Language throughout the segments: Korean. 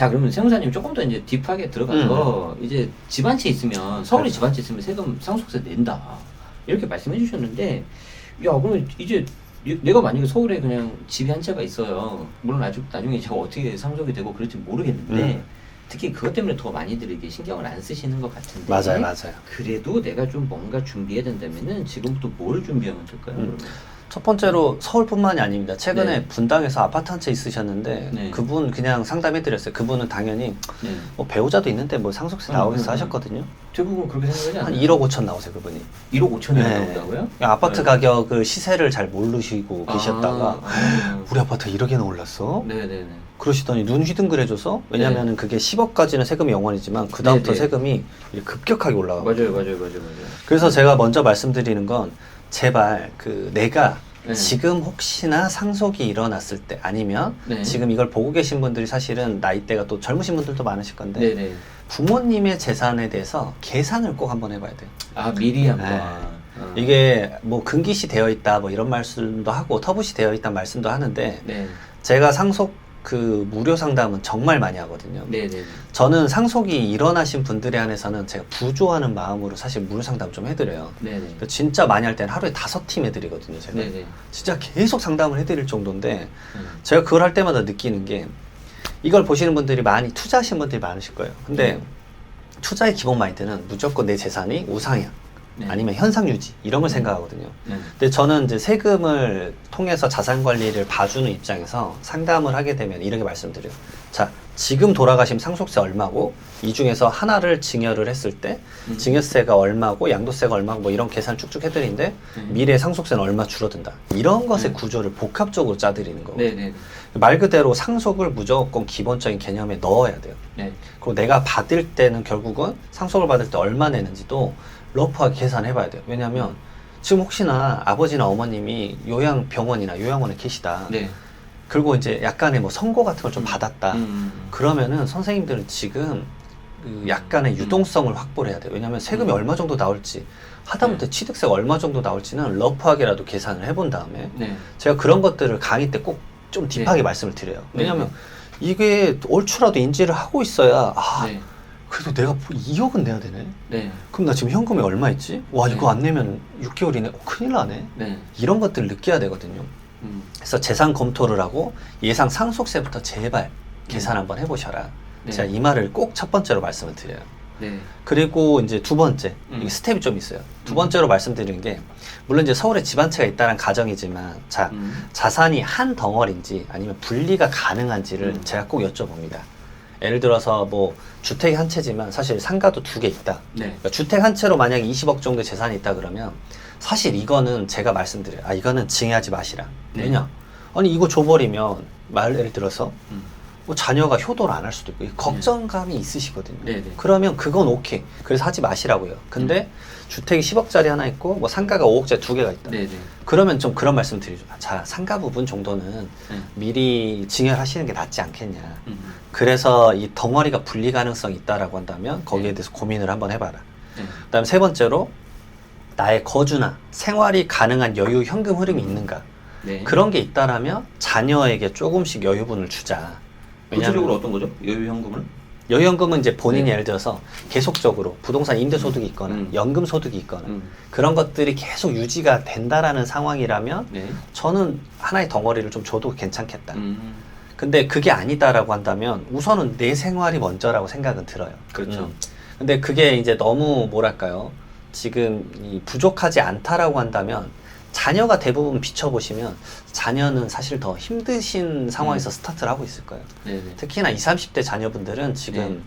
자, 그러면 세무사님 조금 더 이제 딥하게 들어가서 이제 집 한 채 있으면 서울에 집 한 채 있으면 세금 상속세 낸다 이렇게 말씀해 주셨는데, 야 그러면 이제 내가 만약에 서울에 그냥 집이 한 채가 있어요. 물론 나중에 제가 어떻게 상속이 되고 그럴지 모르겠는데 특히 그것 때문에 더 많이들 이게 신경을 안 쓰시는 것 같은데. 맞아요, 맞아요. 그래도 내가 좀 뭔가 준비해야 된다면은 지금부터 뭘 준비하면 될까요? 첫 번째로 서울뿐만이 아닙니다. 최근에 네. 분당에서 아파트 한 채 있으셨는데 네. 그분 그냥 상담해드렸어요. 그분은 당연히 네. 뭐 배우자도 있는데 뭐 상속세 나오겠어 하셨거든요. 대부분 그렇게 생각하지 한 않아요? 1억 5천 나오세요, 그분이. 1억 5천이 네. 나온다고요? 아파트 네. 가격을 시세를 잘 모르시고 계셨다가 우리 아파트 1억이나 올랐어? 네네네. 그러시더니 눈 휘둥그레져서, 왜냐면은 그게 10억까지는 세금이 0원이지만 그 다음부터 네네. 세금이 이렇게 급격하게 올라가고. 맞아요. 그래서 제가 먼저 말씀드리는 건 제발 내가 네. 지금 혹시나 상속이 일어났을 때 아니면 네. 지금 이걸 보고 계신 분들이 사실은 나이대가 또 젊으신 분들도 많으실 건데 네네. 부모님의 재산에 대해서 계산을 꼭 한번 해봐야 돼요. 아, 미리 한번. 네. 이게 뭐 금기시 되어 있다 뭐 이런 말씀도 하고 터부시 되어 있다는 말씀도 하는데 네. 제가 상속 무료 상담은 정말 많이 하거든요. 네네. 저는 상속이 일어나신 분들에 한해서는 제가 부조하는 마음으로 사실 무료 상담 좀 해드려요. 네네. 진짜 많이 할 때는 하루에 5팀 해드리거든요, 제가. 네네. 진짜 계속 상담을 해드릴 정도인데, 제가 그걸 할 때마다 느끼는 게, 이걸 보시는 분들이 많이 투자하신 분들이 많으실 거예요. 근데 투자의 기본 마인드는 무조건 내 재산이 우상향, 네. 아니면 현상 유지, 이런 걸 생각하거든요. 네. 근데 저는 이제 세금을 통해서 자산 관리를 봐주는 입장에서 상담을 하게 되면 이렇게 말씀드려요. 자, 지금 돌아가시면 상속세 얼마고, 이 중에서 하나를 증여를 했을 때 증여세가 얼마고 양도세가 얼마고 뭐 이런 계산 쭉쭉 해드리는데 미래 상속세는 얼마 줄어든다. 이런 것의 구조를 복합적으로 짜드리는 거고. 네네. 말 그대로 상속을 무조건 기본적인 개념에 넣어야 돼요. 네. 그리고 내가 받을 때는 결국은 상속을 받을 때 얼마 내는지도 러프하게 계산해봐야 돼요. 왜냐하면 지금 혹시나 아버지나 어머님이 요양병원이나 요양원에 계시다. 네. 그리고 이제 약간의 뭐 선고 같은 걸 좀 받았다. 그러면은 선생님들은 지금 약간의 유동성을 확보를 해야 돼요. 왜냐하면 세금이 얼마 정도 나올지, 하다못해 취득세가 얼마 정도 나올지는 러프하게라도 계산을 해본 다음에 네. 제가 그런 것들을 강의 때 꼭 좀 딥하게 말씀을 드려요. 왜냐하면 이게 얼추라도 인지를 하고 있어야 네. 그래도 내가 2억은 내야 되네. 네. 그럼 나 지금 현금이 얼마 있지? 와, 이거 안 내면 6개월 이내 큰일 나네. 네. 이런 것들을 느껴야 되거든요. 그래서 재산 검토를 하고 예상 상속세부터 제발 계산 한번 해보셔라. 네. 제가 이 말을 꼭 첫 번째로 말씀을 드려요. 네. 그리고 이제 두 번째, 이게 스텝이 좀 있어요. 두 번째로 말씀드리는 게, 물론 이제 서울에 집 한 채가 있다는 가정이지만, 자, 자산이 한 덩어리인지 아니면 분리가 가능한지를 제가 꼭 여쭤봅니다. 예를 들어서 뭐 주택이 한 채지만 사실 상가도 2개 있다. 네. 그러니까 주택 한 채로 만약에 20억 정도 재산이 있다 그러면 사실 이거는 제가 말씀드려요. 아, 이거는 증여하지 마시라. 네. 왜냐? 아니 이거 줘버리면 예를 들어서 뭐 자녀가 효도를 안 할 수도 있고 걱정감이 있으시거든요. 네네. 그러면 그건 오케이. 그래서 하지 마시라고요. 근데 주택이 10억짜리 하나 있고 뭐 상가가 5억짜리 2개가 있다. 네네. 그러면 좀 그런 말씀 드리죠. 자, 상가 부분 정도는 미리 증여를 하시는 게 낫지 않겠냐. 그래서 이 덩어리가 분리 가능성이 있다라고 한다면 거기에 대해서 고민을 한번 해봐라. 그다음에 세 번째로 나의 거주나 생활이 가능한 여유 현금 흐름이 있는가. 네. 그런 게 있다라면 자녀에게 조금씩 여유분을 주자. 구체적으로 어떤 거죠? 여유 현금은? 여유현금은 이제 본인이 예를 들어서 계속적으로 부동산 임대소득이 있거나 연금 소득이 있거나 그런 것들이 계속 유지가 된다라는 상황이라면 네. 저는 하나의 덩어리를 좀 줘도 괜찮겠다. 근데 그게 아니다라고 한다면 우선은 내 생활이 먼저라고 생각은 들어요. 그렇죠. 근데 그게 이제 너무 뭐랄까요? 지금 이 부족하지 않다라고 한다면 자녀가 대부분 비춰보시면 자녀는 사실 더 힘드신 상황에서 스타트를 하고 있을 거예요. 네네. 특히나 20, 30대 자녀분들은 지금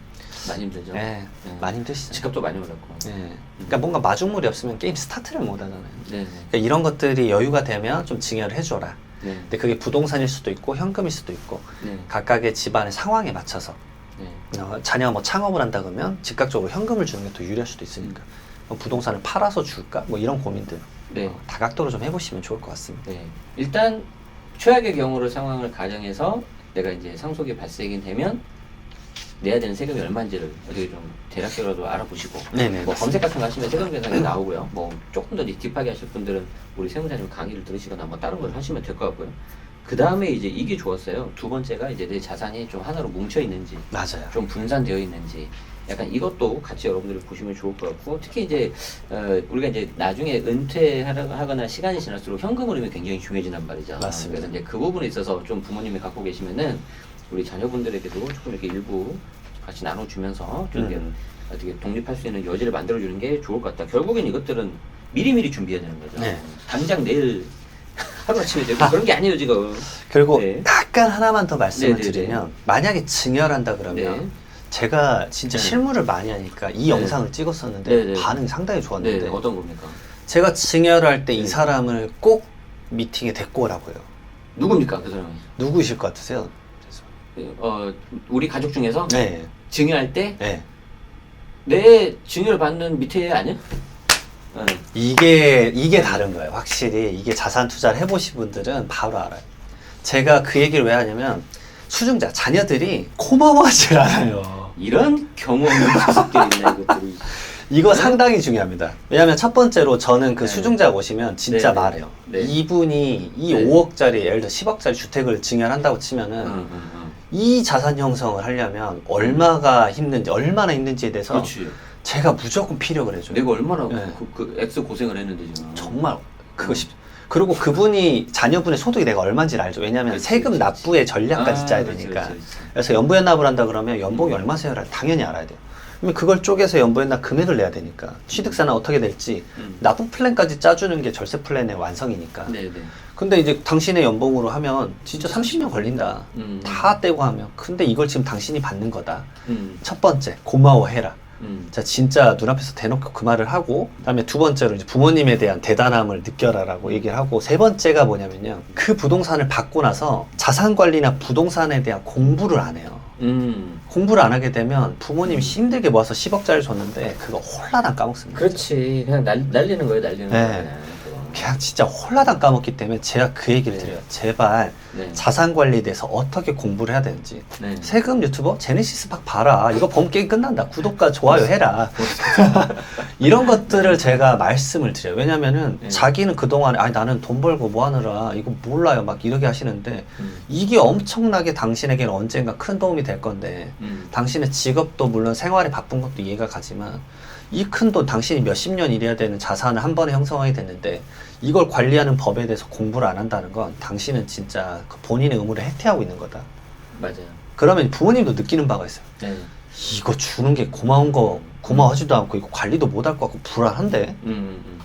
많이 힘들죠. 네, 많이 힘드시죠. 집값도 많이 올랐고. 네. 그러니까 뭔가 마중물이 없으면 게임 스타트를 못 하잖아요. 네네. 그러니까 이런 것들이 여유가 되면 좀 증여를 해줘라. 네. 근데 그게 부동산일 수도 있고 현금일 수도 있고 네. 각각의 집안의 상황에 맞춰서 네. 자녀가 뭐 창업을 한다 그러면 즉각적으로 현금을 주는 게 더 유리할 수도 있으니까 그럼 부동산을 팔아서 줄까? 뭐 이런 고민들 네. 다각도로 좀 해보시면 좋을 것 같습니다. 네. 일단 최악의 경우를 상황을 가정해서 내가 이제 상속이 발생이 되면 내야 되는 세금이 얼마인지를 어떻게 좀 대략적으로도 알아보시고 네네, 뭐 맞습니다. 검색 같은 거 하시면 세금 계산이 나오고요. 뭐 조금 더 딥하게 하실 분들은 우리 세무사님 강의를 들으시거나 뭐 다른 걸 하시면 될 것 같고요. 그 다음에 이제 이게 좋았어요. 두 번째가 이제 내 자산이 좀 하나로 뭉쳐 있는지, 맞아요. 좀 분산되어 있는지, 약간 이것도 같이 여러분들이 보시면 좋을 것 같고, 특히 이제 우리가 이제 나중에 은퇴하거나 시간이 지날수록 현금 흐름이 굉장히 중요해진단 말이죠. 맞습니다. 그래서 이제 그 부분에 있어서 좀 부모님이 갖고 계시면은 우리 자녀분들에게도 조금 이렇게 일부 같이 나눠주면서 좀 이렇게 어떻게 독립할 수 있는 여지를 만들어주는 게 좋을 것 같다. 결국엔 이것들은 미리미리 준비해야 되는 거죠. 네. 당장 내일 하루아침에 되고 그런 게 아니에요 지금. 그리고 네. 약간 하나만 더 말씀을 네네네. 드리면 만약에 증여한다 그러면 네. 제가 진짜 네. 실물을 많이 하니까 이 네. 영상을 찍었었는데 네네. 반응이 상당히 좋았는데 네, 어떤 겁니까? 제가 증여를 할 때 이 네. 사람을 꼭 미팅에 데리고 오라고요. 누굽니까 그 사람이? 누구이실 것 같으세요? 우리 가족 중에서 네. 증여할 때 네. 내 증여를 받는 밑에 아니야? 네. 이게 다른 거예요. 확실히 이게 자산 투자를 해보신 분들은 바로 알아요. 제가 그 얘기를 왜 하냐면 수중자 자녀들이 고마워하지 않아요. 이런 경험 없는 녀석들이 있나 이것들이. 이거 네? 상당히 중요합니다. 왜냐하면 첫 번째로 저는 그 네. 수중자 오시면 진짜 네, 네. 말해요. 네. 이분이 이 네. 5억짜리 예를 들어 10억짜리 주택을 증여한다고 치면은 이 자산 형성을 하려면 얼마가 힘든지 얼마나 힘든지에 대해서 그렇지. 제가 무조건 피력을 해줘요. 내가 얼마나 네. 그 X 고생을 했는데 지금. 정말 그거 그리고 그분이 자녀분의 소득이 내가 얼마인지를 알죠. 왜냐하면 그렇지, 세금 그렇지. 납부의 전략까지 짜야 그렇지, 되니까. 그렇지, 그렇지. 그래서 연부연납을 한다 그러면 연봉이 얼마세요? 당연히 알아야 돼요. 그러면 그걸 쪼개서 연부연납 금액을 내야 되니까 취득세는 어떻게 될지 납부 플랜까지 짜주는 게 절세 플랜의 완성이니까. 네네. 근데 이제 당신의 연봉으로 하면 진짜 30년 걸린다. 다 떼고 하면. 근데 이걸 지금 당신이 받는 거다. 첫 번째, 고마워해라. 자, 진짜 눈앞에서 대놓고 그 말을 하고, 그다음에 두 번째로 이제 부모님에 대한 대단함을 느껴라라고 얘기를 하고, 세 번째가 뭐냐면요. 그 부동산을 받고 나서 자산 관리나 부동산에 대한 공부를 안 해요. 공부를 안 하게 되면 부모님이 힘들게 모아서 10억짜리 줬는데 그거 홀라당 까먹습니다. 그렇지. 그냥 날리는 거예요, 날리는 네. 거예요. 그냥 진짜 홀라당 까먹기 때문에 제가 그 얘기를 드려요. 제발 네. 자산 관리에 대해서 어떻게 공부를 해야 되는지. 네. 세금 유튜버 제네시스 박 봐라. 이거 보면 게임 끝난다. 구독과 좋아요 해라. 이런 것들을 제가 말씀을 드려요. 왜냐면은 네. 자기는 그동안에 아니 나는 돈 벌고 뭐 하느라 이거 몰라요. 막 이렇게 하시는데 이게 엄청나게 당신에게는 언젠가 큰 도움이 될 건데 당신의 직업도 물론 생활에 바쁜 것도 이해가 가지만 이 큰 돈 당신이 몇십 년 일해야 되는 자산을 한 번에 형성하게 됐는데 이걸 관리하는 법에 대해서 공부를 안 한다는 건 당신은 진짜 그 본인의 의무를 해태하고 있는 거다. 맞아요. 그러면 부모님도 느끼는 바가 있어요. 네. 이거 주는 게 고마운 거 고마워하지도 않고 이거 관리도 못 할 것 같고 불안한데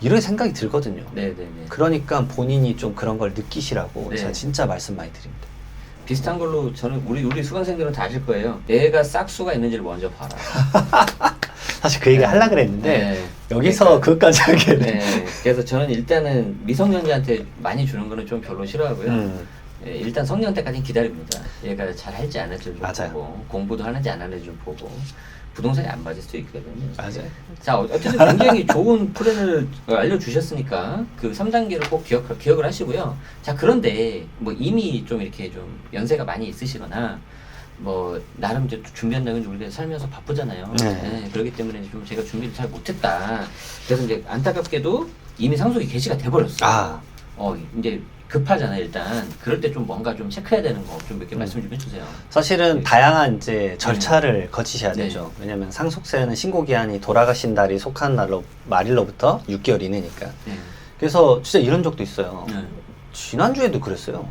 이런 생각이 들거든요. 네네네. 그러니까 본인이 좀 그런 걸 느끼시라고 네. 제가 진짜 말씀 많이 드립니다. 비슷한 걸로 저는 우리 수강생들은 다 아실 거예요. 내가 싹수가 있는지를 먼저 봐라. 사실 그 얘기 하려고 그랬는데 네. 여기서 그것까지 하게 네. 그래서 저는 일단은 미성년자한테 많이 주는 거는 좀 별로 싫어하고요. 예, 일단 성년 때까지는 기다립니다. 얘가 잘 할지 안 할지 좀 맞아요. 보고 공부도 하는지 안 하는지 좀 보고 부동산이 안 맞을 수도 있거든요. 맞아요. 자, 어쨌든 굉장히 좋은 플랜을 알려주셨으니까 그 3단계를 꼭 기억을 하시고요. 자, 그런데 뭐 이미 좀 이렇게 좀 연세가 많이 있으시거나 뭐 나름 이제 준비한다면 우리가 살면서 바쁘잖아요. 네. 네, 그렇기 때문에 좀 제가 준비를 잘 못했다. 그래서 이제 안타깝게도 이미 상속이 개시가 돼버렸어요. 아. 이제 급하잖아요. 일단 그럴 때 좀 뭔가 좀 체크해야 되는 거 좀 몇 개 말씀 좀 해주세요. 사실은 네. 다양한 이제 절차를 거치셔야 네. 되죠. 왜냐면 상속세는 신고기한이 돌아가신 달이 속한 날로 말일로부터 6개월 이내니까. 네. 그래서 진짜 이런 적도 있어요. 네. 지난주에도 그랬어요.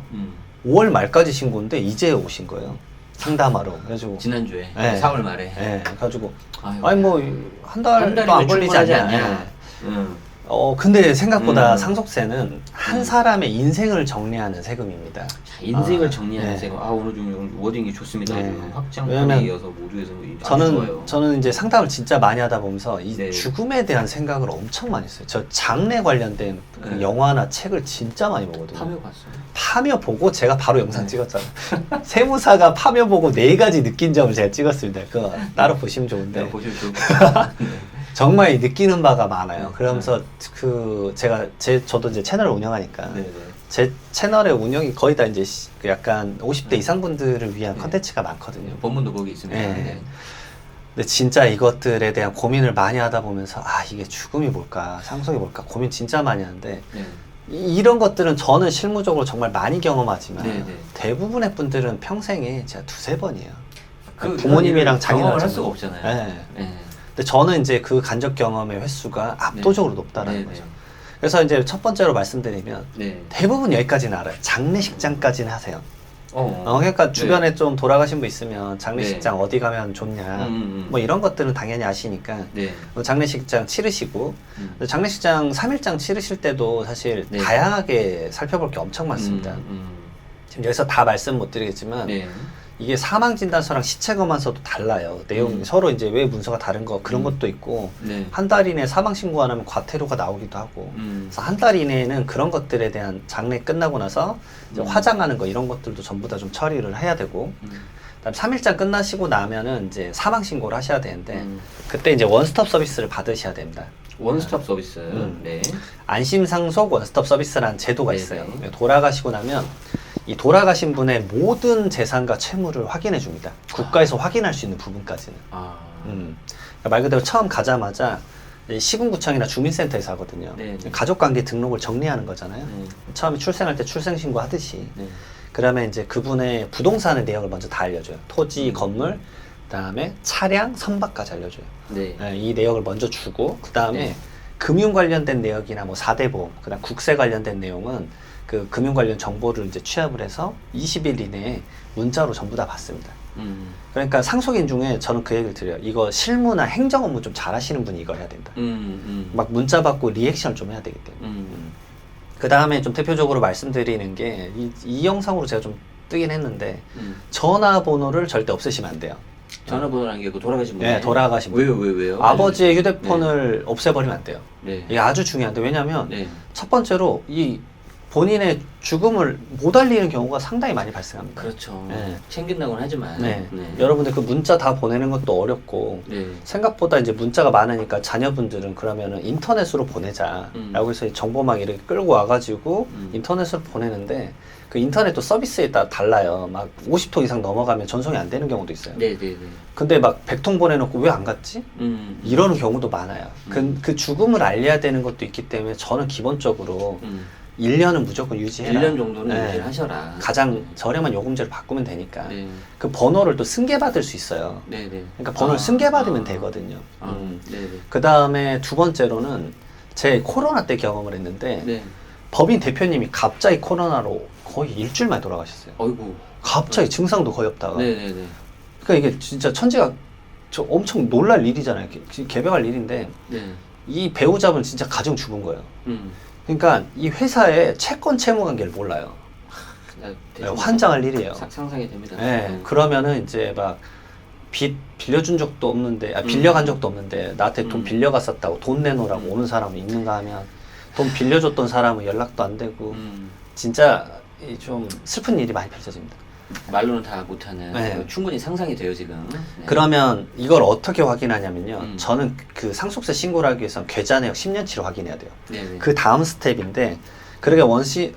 5월 말까지 신고인데 이제 오신 거예요. 상담하러. 그래가지고 지난주에 네. 4월 말에. 네, 그래가지고 아유, 아니 뭐 한 달도 안 걸리지 충분하지 않냐. 응. 근데 생각보다 음. 상속세는 한 사람의 인생을 정리하는 세금입니다. 자, 인생을 정리하는 네. 세금. 오늘 좀 워딩이 좋습니다. 네. 확장판에 왜냐면 이어서 모두에서 아주 좋아요. 저는 이제 상담을 진짜 많이 하다 보면서 이 네. 죽음에 대한 생각을 엄청 많이 했어요. 저 장례 관련된 그 네. 영화나 책을 진짜 많이 보거든요. 파묘 봤어요. 파묘 보고 제가 바로 영상 네. 찍었잖아요. 세무사가 파묘 보고 4가지 느낀 점을 제가 찍었습니다. 그거 따로 보시면 좋은데 네, 보시면 좋을 것 같아요. 네. 정말 느끼는 바가 많아요. 네. 그러면서 저도 이제 채널을 운영하니까 네, 네. 제 채널의 운영이 거의 다 이제 그 약간 50대 이상 분들을 위한 네. 컨텐츠가 많거든요. 본문도 거기 있습니다. 네. 네. 근데 진짜 이것들에 대한 고민을 많이 하다 보면서 이게 죽음이 뭘까 상속이 뭘까 고민 진짜 많이 하는데 네. 이런 것들은 저는 실무적으로 정말 많이 경험하지만 네네. 대부분의 분들은 평생에 진짜 두세 번이에요. 그 부모님이랑 경험을 할 장인어른. 수가 없잖아요. 네. 네. 근데 저는 이제 그 간접 경험의 횟수가 압도적으로 높다라는 네, 거죠. 네. 그래서 이제 첫 번째로 말씀드리면 네. 대부분 여기까지는 알아요. 장례식장까지는 하세요. 그러니까 네. 주변에 좀 돌아가신 분 있으면 장례식장 네. 어디 가면 좋냐 음. 뭐 이런 것들은 당연히 아시니까 네. 장례식장 치르시고 장례식장 3일장 치르실 때도 사실 네. 다양하게 살펴볼 게 엄청 많습니다. 지금 여기서 다 말씀 못 드리겠지만 네. 이게 사망진단서랑 시체검안서도 달라요. 내용 서로 이제 왜 문서가 다른 거 그런 것도 있고 네. 한 달 이내에 사망 신고 안 하면 과태료가 나오기도 하고 그래서 한 달 이내에는 그런 것들에 대한 장례 끝나고 나서 이제 화장하는 거 이런 것들도 전부 다 좀 처리를 해야 되고 그다음 3일장 끝나시고 나면은 이제 사망 신고를 하셔야 되는데 그때 이제 원스톱 서비스를 받으셔야 됩니다. 원스톱 서비스. 네. 안심상속 원스톱 서비스라는 제도가 네네. 있어요. 돌아가시고 나면 이 돌아가신 분의 모든 재산과 채무를 확인해 줍니다. 국가에서 확인할 수 있는 부분까지는. 그러니까 말 그대로 처음 가자마자 시군구청이나 주민센터에서 하거든요. 네네. 가족관계 등록을 정리하는 거잖아요. 처음에 출생할 때 출생신고 하듯이. 그러면 이제 그분의 부동산의 내역을 먼저 다 알려줘요. 토지, 건물, 그다음에 차량, 선박까지 알려줘요. 네. 이 내역을 먼저 주고 그다음에 네. 금융 관련된 내역이나 뭐 4대 보험, 그다음 국세 관련된 내용은 그 금융 관련 정보를 이제 취합을 해서 20일 이내에 문자로 전부 다 받습니다. 그러니까 상속인 중에 저는 그 얘기를 드려요. 이거 실무나 행정 업무 좀 잘하시는 분이 이걸 해야 된다. 막 문자 받고 리액션을 좀 해야 되기 때문에. 그 다음에 좀 대표적으로 말씀드리는 게 이 영상으로 제가 좀 뜨긴 했는데 전화번호를 절대 없애시면 안 돼요. 전화번호라는 게 그 돌아가신 분. 네, 돌아가신 분. 왜요? 아버지의 휴대폰을 없애버리면 안 돼요. 네. 이게 아주 중요한데 왜냐하면 네. 첫 번째로 이 본인의 죽음을 못 알리는 경우가 상당히 많이 발생합니다. 그렇죠. 네. 챙긴다고는 하지만. 네. 여러분들 그 문자 다 보내는 것도 어렵고 네. 생각보다 이제 문자가 많으니까 자녀분들은 그러면은 인터넷으로 보내자라고 해서 정보망 이렇게 끌고 와가지고 인터넷으로 보내는데 그 인터넷도 서비스에 따라 달라요. 막 50통 이상 넘어가면 전송이 안 되는 경우도 있어요. 네네네. 근데 막 100통 보내놓고 왜 안 갔지? 이러는 경우도 많아요. 그 죽음을 알려야 되는 것도 있기 때문에 저는 기본적으로 1년은 무조건 유지해라. 1년 정도는 네. 유지를 하셔라. 가장 저렴한 요금제로 바꾸면 되니까. 네. 그 번호를 또 승계받을 수 있어요. 네네. 그러니까 번호를 승계받으면 되거든요. 네네. 그 다음에 두 번째로는 제 코로나 때 경험을 했는데 네. 법인 대표님이 갑자기 코로나로 거의 일주일 만에 돌아가셨어요. 어이구. 갑자기 증상도 거의 없다가. 네네네. 그러니까 이게 진짜 천지가 저 엄청 놀랄 일이잖아요. 개병할 일인데 네. 이 배우자분 진짜 가정 죽은 거예요. 그러니까 이 회사의 채권 채무 관계를 몰라요. 환장할 일이에요. 상상이 됩니다. 네, 그러면은 이제 막 빚 빌려준 적도 없는데, 빌려간 적도 없는데 나한테 돈 빌려갔었다고 돈 내놓으라고 오는 사람이 있는가 하면 돈 빌려줬던 사람은 연락도 안 되고 진짜 좀 슬픈 일이 많이 펼쳐집니다. 말로는 다 못하는. 네. 충분히 상상이 돼요 지금. 네. 그러면 이걸 어떻게 확인하냐면요. 저는 그 상속세 신고를 하기 위해서는 계좌 내역 10년치를 확인해야 돼요. 네네. 그 다음 스텝인데 그러게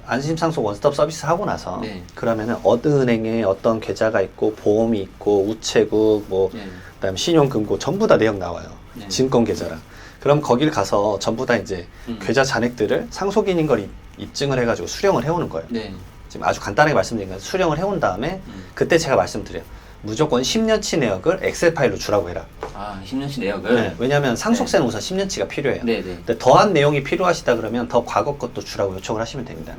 안심상속 원스톱 서비스 하고 나서 네. 그러면은 어느 은행에 어떤 계좌가 있고 보험이 있고 우체국 뭐 네. 그다음에 신용금고 전부 다 내역 나와요. 네. 증권 계좌랑. 그럼 거길 가서 전부 다 이제 계좌 잔액들을 상속인인 걸 입증을 해가지고 수령을 해오는 거예요. 네. 지금 아주 간단하게 말씀드린 건 수령을 해온 다음에 그때 제가 말씀드려요. 무조건 10년치 내역을 엑셀 파일로 주라고 해라. 10년치 내역을. 네, 왜냐하면 상속세는 우선 10년치가 필요해요. 네네. 근데 더한 내용이 필요하시다 그러면 더 과거 것도 주라고 요청을 하시면 됩니다.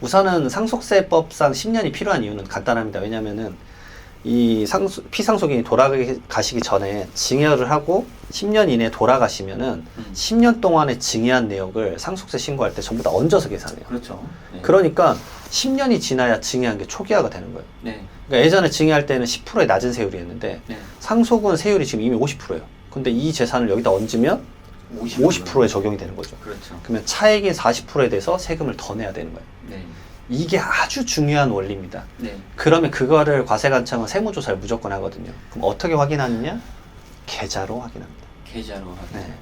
우선은 상속세법상 10년이 필요한 이유는 간단합니다. 왜냐면은 이 피상속인이 돌아가시기 전에 증여를 하고 10년 이내에 돌아가시면은 10년 동안에 증여한 내역을 상속세 신고할 때 전부 다 얹어서 계산해요. 그렇죠. 네. 그러니까 10년이 지나야 증여한 게 초기화가 되는 거예요. 네. 그러니까 예전에 증여할 때는 10%의 낮은 세율이었는데 네. 상속은 세율이 지금 이미 50%예요. 근데 이 재산을 여기다 얹으면 50%에 적용이 되는 거죠. 그렇죠. 그러면 차액인 40%에 대해서 세금을 더 내야 되는 거예요. 네. 이게 아주 중요한 원리입니다. 네. 그러면 그거를 과세관청은 세무조사를 무조건 하거든요. 그럼 어떻게 확인하느냐? 계좌로 확인합니다. 계좌로 확인합니다.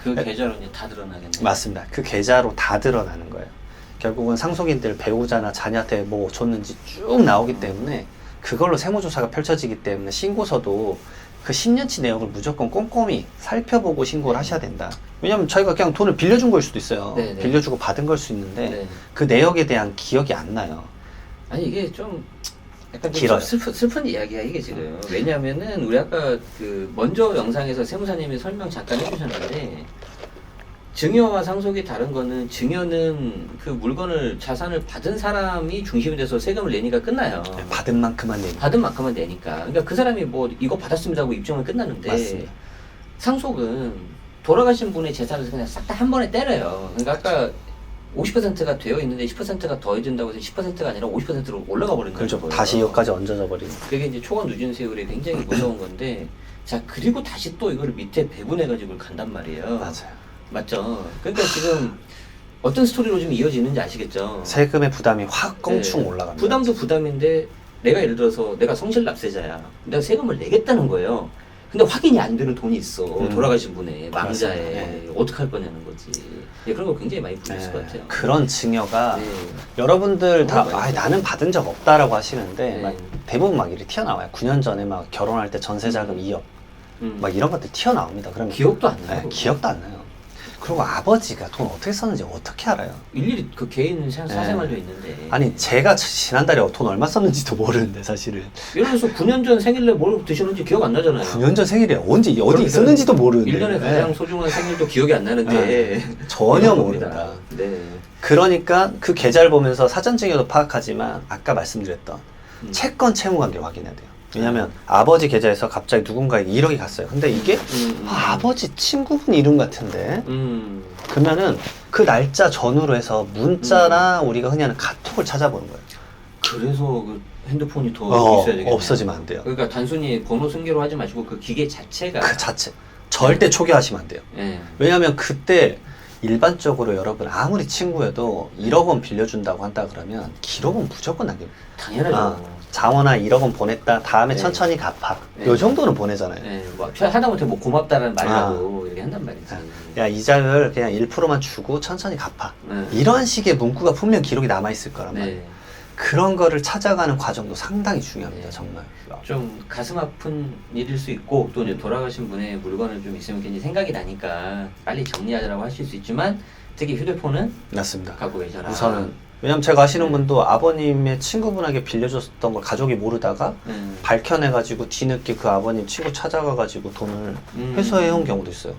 네. 그 계좌로 이제 다 드러나겠네요. 맞습니다. 그 계좌로 다 드러나는 거예요. 결국은 상속인들 배우자나 자녀한테 뭐 줬는지 쭉 나오기 때문에 그걸로 세무조사가 펼쳐지기 때문에 신고서도 그 10년치 내역을 무조건 꼼꼼히 살펴보고 신고를 하셔야 된다. 왜냐면 저희가 그냥 돈을 빌려준 걸 수도 있어요. 네네. 빌려주고 받은 걸 수 있는데 네. 그 내역에 대한 기억이 안 나요. 아니 이게 좀 약간 좀 길어요. 슬픈 이야기야 이게 지금. 왜냐하면은 우리 아까 그 먼저 영상에서 세무사님이 설명 잠깐 해주셨는데 증여와 상속이 다른 거는 증여는 그 물건을 자산을 받은 사람이 중심이 돼서 세금을 내니까 끝나요. 받은 만큼만 내니까. 받은 만큼만 내니까. 그러니까 그 사람이 뭐 이거 받았습니다 하고 입증하면 끝나는데 맞습니다. 상속은 돌아가신 분의 재산을 그냥 싹 다 한 번에 때려요. 그러니까 아까 50%가 되어 있는데 10%가 더해진다고 해서 10%가 아니라 50%로 올라가 버리는 그렇죠. 거예요. 다시 여기까지 얹어져 버리는. 그게 이제 초과 누진 세율이 굉장히 무서운 건데 자 그리고 다시 또 이거를 밑에 배분해가지고 간단 말이에요. 맞아요. 맞죠. 그러니까 지금 어떤 스토리로 좀 이어지는지 아시겠죠? 세금의 부담이 확 껑충 네. 올라갑니다. 부담도 부담인데 내가 예를 들어서 내가 성실납세자야. 내가 세금을 내겠다는 거예요. 근데 확인이 안 되는 돈이 있어. 돌아가신 분의 망자에 네. 어떻게 할 거냐는 거지. 예, 그런 거 굉장히 많이 부딪힐 것 같아요. 그런 증여가 네. 여러분들 다 너무 많이 아, 나는 받은 적 없다라고 하시는데 네. 막 대부분 막 이렇게 튀어나와요. 9년 전에 막 결혼할 때 전세자금 2억 막 이런 것들 튀어나옵니다. 그러면 기억도 안 나요. 네, 기억도 안 나요. 그리고 아버지가 돈 어떻게 썼는지 어떻게 알아요? 일일이 그 개인 사생활도 있는데. 아니 제가 지난달에 돈 얼마 썼는지도 모르는데 사실은 예를 들어서 9년 전 생일날 뭘 드셨는지 기억 안 나잖아요. 9년 전 생일에 언제 어디 그러니까 있었는지도 모르는데 1년에 가장 소중한 생일도 기억이 안 나는데 전혀 이런 모른다. 겁니다. 네. 그러니까 그 계좌를 보면서 사전증여도 파악하지만 아까 말씀드렸던 채권 채무관계를 확인해야 돼요. 왜냐면 아버지 계좌에서 갑자기 누군가에게 1억이 갔어요. 근데 이게 아버지 친구분 이름 같은데 그러면은 그 날짜 전후로 해서 문자나 우리가 흔히 하는 카톡을 찾아보는 거예요. 그래서 그 핸드폰이 더 있어야 되겠네요. 없어지면 안 돼요. 그러니까 단순히 번호 승계로 하지 마시고 그 기계 자체가 그 자체 절대 초기화하시면 안 돼요. 예. 왜냐하면 그때 일반적으로 여러분 아무리 친구여도 1억 원 빌려준다고 한다 그러면 기록은 무조건 남깁니다. 당연하죠. 장원아 1억 원 보냈다. 다음에 네. 천천히 갚아. 네. 요 정도는 보내잖아요. 예. 뭐 하다못해 뭐 고맙다는 말이라도 이렇게 한단 말이지. 야 이자를 그냥 1%만 주고 천천히 갚아. 네. 이런 식의 문구가 분명 기록이 남아있을 거란 말이에요. 네. 그런 거를 찾아가는 과정도 상당히 중요합니다. 네. 정말. 좀 가슴 아픈 일일 수 있고 또 이제 돌아가신 분의 물건을 좀 있으면 괜히 생각이 나니까 빨리 정리하자라고 하실 수 있지만 특히 휴대폰은 맞습니다. 갖고 계셔라. 우선은 왜냐면 제가 아시는 분도 아버님의 친구분에게 빌려줬던 걸 가족이 모르다가 밝혀내가지고 뒤늦게 그 아버님 친구 찾아가가지고 돈을 회수해온 경우도 있어요.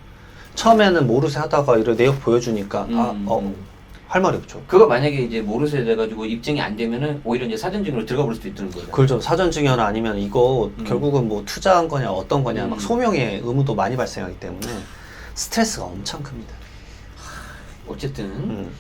처음에는 모르쇠 하다가 이런 내역 보여주니까 할 말이 없죠. 그거 만약에 이제 모르쇠 돼가지고 입증이 안 되면은 오히려 이제 사전증으로 들어가 볼 수도 있다는 거죠. 그렇죠. 사전증여나 아니면 이거 결국은 뭐 투자한 거냐 어떤 거냐 막 소명의 의무도 많이 발생하기 때문에 스트레스가 엄청 큽니다. 어쨌든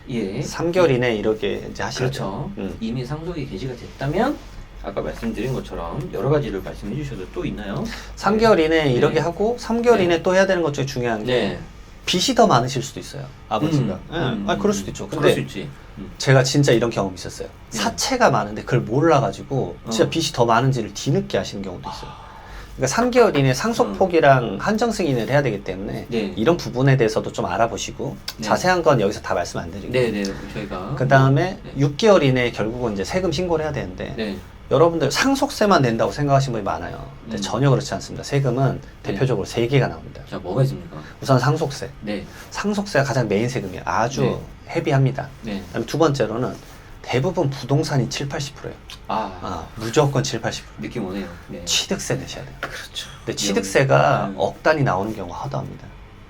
예. 3개월 이내에 이렇게 이제 하시면 그렇죠. 이미 상속이 개시가 됐다면 아까 말씀드린 것처럼 여러 가지를 말씀해 주셔도 또 있나요? 3개월 이내에 이렇게 네. 하고 3개월 네. 이내에 또 해야 되는 것 중에 중요한 게 네. 빚이 더 많으실 수도 있어요. 아버지가. 그럴 수도 있죠. 그럴 수 근데 있지. 제가 진짜 이런 경험이 있었어요. 네. 사채가 많은데 그걸 몰라가지고 진짜 빚이 더 많은지를 뒤늦게 하시는 경우도 있어요. 그러니까 3개월 이내 상속폭이랑 한정 승인을 해야 되기 때문에 네. 이런 부분에 대해서도 좀 알아보시고 네. 자세한 건 여기서 다 말씀 안 드리고 네네 저희가 그 다음에 네. 6개월 이내에 결국은 이제 세금 신고를 해야 되는데 네. 여러분들 상속세만 낸다고 생각하시는 분이 많아요. 근데 전혀 그렇지 않습니다. 세금은 대표적으로 3개가 나옵니다. 자 뭐가 있습니까? 우선 상속세. 네. 상속세가 가장 메인 세금이에요. 아주 네. 헤비합니다. 네. 그다음에 두 번째로는 대부분 부동산이 7-80%예요. 무조건 7-80%. 느낌 오네요. 네. 취득세 내셔야 돼요. 그렇죠. 근데 취득세가 네. 억 단위 나오는 경우가 하도합니다.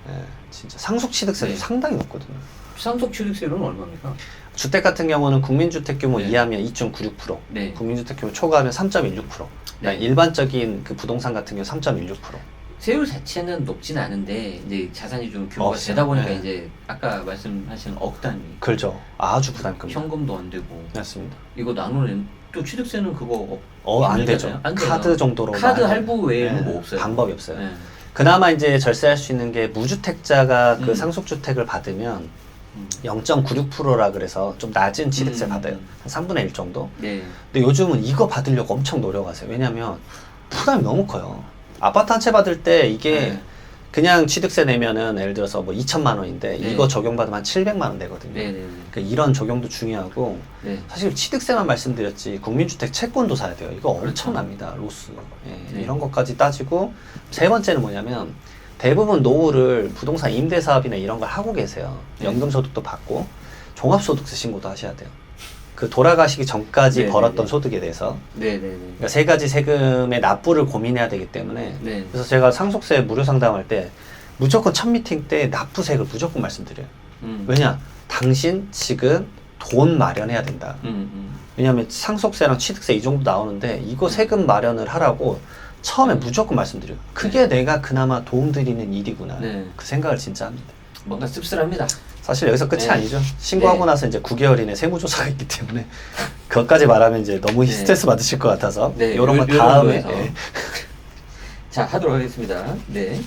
예, 진짜 상속 취득세도 네. 상당히 높거든요. 상속 취득세로는 얼마입니까? 주택 같은 경우는 국민주택 규모 네. 이하면 2.96%, 네. 국민주택 규모 초과하면 3.16%. 네. 일반적인 그 부동산 같은 경우 3.16%. 세율 자체는 높진 않은데 이제 자산이 좀 규모가 없어요. 되다 보니까 네. 이제 아까 말씀하신 억 단위 그렇죠. 아주 부담급니다. 현금도 안 되고 맞습니다. 이거 나누는 또 취득세는 그거 안 되죠. 힘들잖아요. 안 돼요. 카드 정도로 카드 할부 외에는 뭐 없어요. 방법이 없어요. 네. 그나마 이제 절세할 수 있는 게 무주택자가 그 음. 상속주택을 받으면 0.96%라 그래서 좀 낮은 취득세 받아요. 한 3분의 1 정도. 네. 근데 요즘은 이거 받으려고 엄청 노력하세요. 왜냐면 부담이 너무 커요. 아파트 한 채 받을 때 이게 네. 그냥 취득세 내면은 예를 들어서 뭐 2천만 원인데 네. 이거 적용받으면 한 700만 원 되거든요. 네네네. 그러니까 이런 적용도 중요하고 네. 사실 취득세만 말씀드렸지 국민주택 채권도 사야 돼요. 이거 그렇죠. 엄청납니다. 로스. 예, 네. 이런 것까지 따지고 세 번째는 뭐냐면 대부분 노후를 부동산 임대 사업이나 이런 걸 하고 계세요. 네. 연금소득도 받고 종합소득세 신고도 하셔야 돼요. 그 돌아가시기 전까지 네, 벌었던 네, 네. 소득에 대해서 네네네. 그러니까 세 가지 세금의 납부를 고민해야 되기 때문에 네. 그래서 제가 상속세 무료 상담할 때 무조건 첫 미팅 때 납부세액을 무조건 말씀드려요. 왜냐? 당신 지금 돈 마련해야 된다. 왜냐하면 상속세랑 취득세 이 정도 나오는데 이거 세금 마련을 하라고 처음에 무조건 말씀드려요. 그게 내가 그나마 도움드리는 일이구나. 네. 그 생각을 진짜 합니다. 뭔가 씁쓸합니다. 사실 여기서 끝이 네. 아니죠. 신고하고 네. 나서 이제 9개월 이내 세무조사가 있기 때문에 그것까지 말하면 이제 너무 네. 스트레스 받으실 것 같아서 네, 이런 건 요 다음에 정도에서. 자, 하도록 하겠습니다. 네.